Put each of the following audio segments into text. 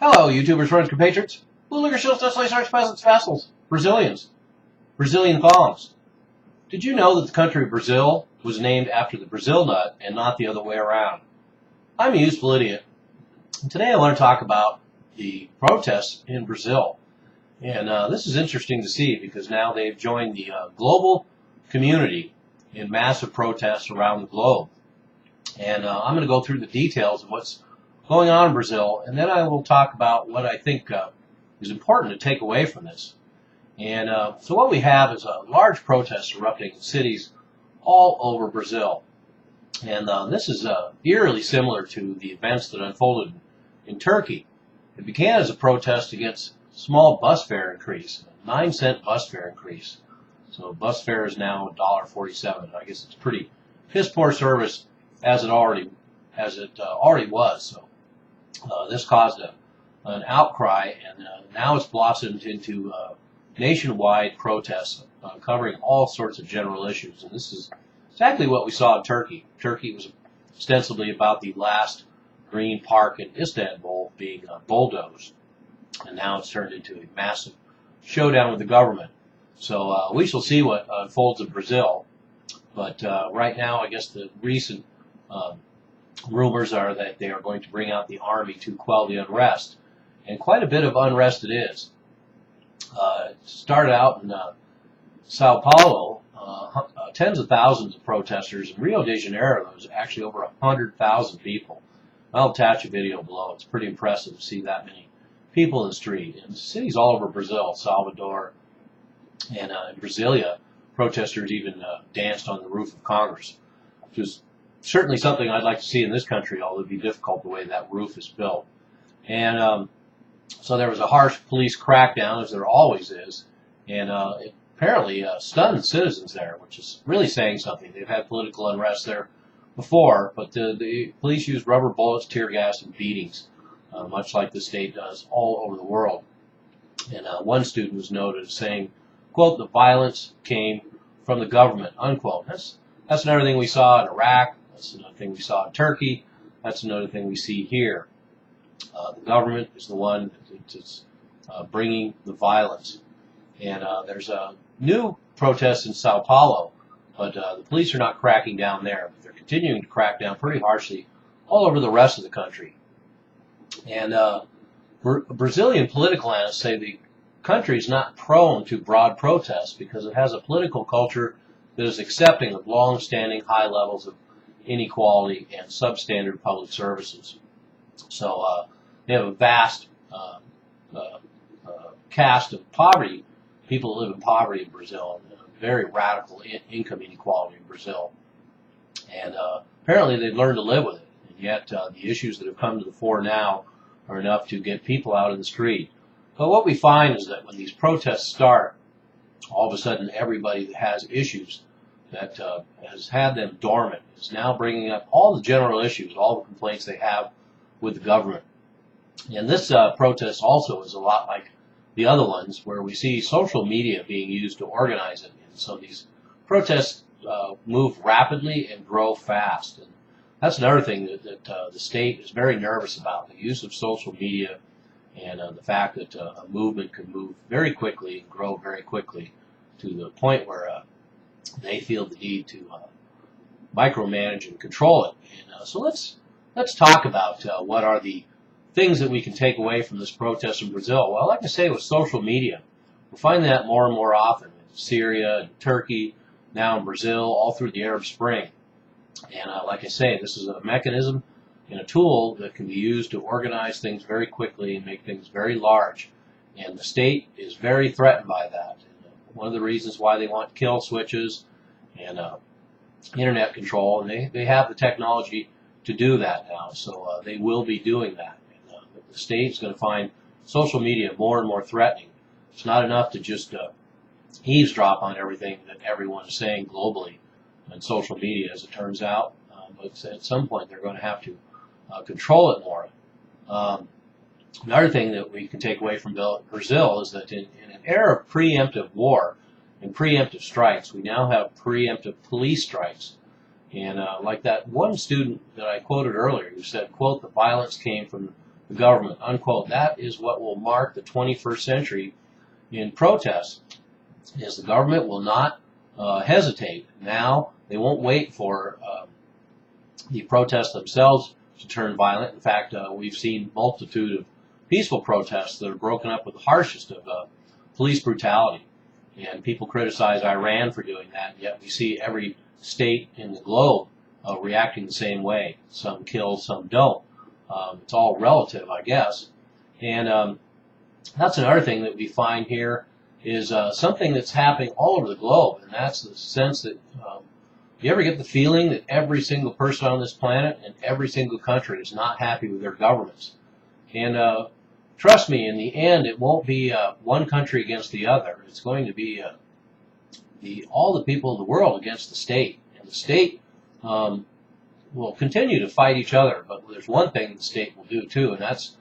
Hello, YouTubers, friends, compatriots, bootlegger, shills, dust, arts, peasants, vassals, Brazilians, Brazilian thongs. Did you know that the country of Brazil was named after the Brazil nut and not the other way around? I'm a useful idiot, and today I want to talk about the protests in Brazil. And this is interesting to see because now they've joined the global community in massive protests around the globe. And I'm going to go through the details of what's going on in Brazil, and then I will talk about what I think is important to take away from this. And so what we have is a large protest erupting in cities all over Brazil. And this is eerily similar to the events that unfolded in Turkey. It began as a protest against small bus fare increase, a 9-cent bus fare increase. So bus fare is now $1.47. I guess it's pretty piss poor service as it already was. So this caused an outcry, and now it's blossomed into nationwide protests covering all sorts of general issues. And this is exactly what we saw in Turkey. Turkey was ostensibly about the last green park in Istanbul being bulldozed, and now it's turned into a massive showdown with the government. So we shall see what unfolds in Brazil. But right now, I guess the recent rumors are that they are going to bring out the army to quell the unrest. And quite a bit of unrest it is. It started out in Sao Paulo, tens of thousands of protesters. In Rio de Janeiro, there was actually over 100,000 people. I'll attach a video below. It's pretty impressive to see that many people in the street. And cities all over Brazil, Salvador, and in Brasilia, protesters even danced on the roof of Congress, which is certainly something I'd like to see in this country, although it'd be difficult the way that roof is built. And so there was a harsh police crackdown, as there always is, and it apparently stunned citizens there, which is really saying something. They've had political unrest there before, but the police used rubber bullets, tear gas, and beatings, much like the state does all over the world. And one student was noted as saying, quote, "The violence came from the government," unquote. That's another thing we saw in Iraq. That's another thing we saw in Turkey. That's another thing we see here. The government is the one that's bringing the violence. And there's a new protest in Sao Paulo, but the police are not cracking down there. But they're continuing to crack down pretty harshly all over the rest of the country. And Brazilian political analysts say the country is not prone to broad protests because it has a political culture that is accepting of long-standing high levels of inequality and substandard public services. So they have a vast cast of poverty, people who live in poverty in Brazil, and very radical income inequality in Brazil. And apparently they've learned to live with it, and yet the issues that have come to the fore now are enough to get people out in the street. But what we find is that when these protests start, all of a sudden everybody that has issues that has had them dormant is now bringing up all the general issues, all the complaints they have with the government. And this protest also is a lot like the other ones, where we see social media being used to organize it. And so these protests move rapidly and grow fast. And that's another thing that the state is very nervous about, the use of social media and the fact that a movement can move very quickly and grow very quickly to the point where they feel the need to micromanage and control it. And so let's talk about what are the things that we can take away from this protest in Brazil. Well, like I say, with social media, we're finding that more and more often in Syria and Turkey, now in Brazil, all through the Arab Spring. And like I say, this is a mechanism and a tool that can be used to organize things very quickly and make things very large. And the state is very threatened by that. And one of the reasons why they want kill switches and internet control, and they have the technology to do that now, so they will be doing that. And the state is going to find social media more and more threatening. It's not enough to just eavesdrop on everything that everyone is saying globally on social media, as it turns out, but at some point they're going to have to control it more. Another thing that we can take away from Brazil is that in an era of preemptive war and preemptive strikes, we now have preemptive police strikes. And like that one student that I quoted earlier who said, quote, "The violence came from the government, unquote. That is what will mark the 21st century in protests, is the government will not hesitate. Now, they won't wait for the protests themselves to turn violent. In fact, we've seen multitude of peaceful protests that are broken up with the harshest of police brutality. And people criticize Iran for doing that, yet we see every state in the globe reacting the same way. Some kill, some don't. It's all relative, I guess. And that's another thing that we find here is something that's happening all over the globe, and that's the sense that you ever get the feeling that every single person on this planet and every single country is not happy with their governments. And trust me, in the end, it won't be one country against the other. It's going to be all the people of the world against the state. And the state will continue to fight each other, but there's one thing the state will do too, and that's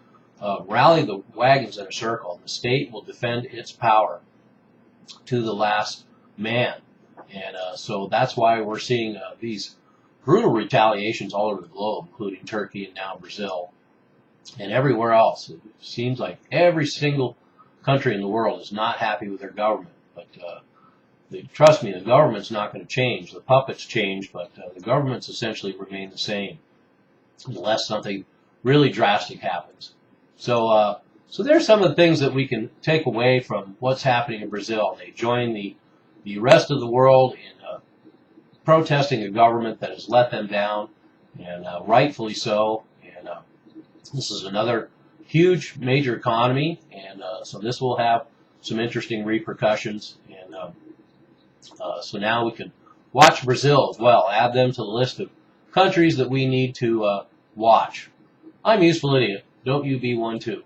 rally the wagons in a circle. The state will defend its power to the last man. And so that's why we're seeing these brutal retaliations all over the globe, including Turkey and now Brazil and everywhere else. It seems like every single country in the world is not happy with their government. But trust me, the government's not going to change. The puppets change, but the governments essentially remain the same unless something really drastic happens. So there's some of the things that we can take away from what's happening in Brazil. They join the rest of the world in protesting a government that has let them down, and rightfully so. And this is another huge, major economy, and so this will have some interesting repercussions. And so now we can watch Brazil as well, add them to the list of countries that we need to watch. I'm Useful Idiot. Don't you be one too.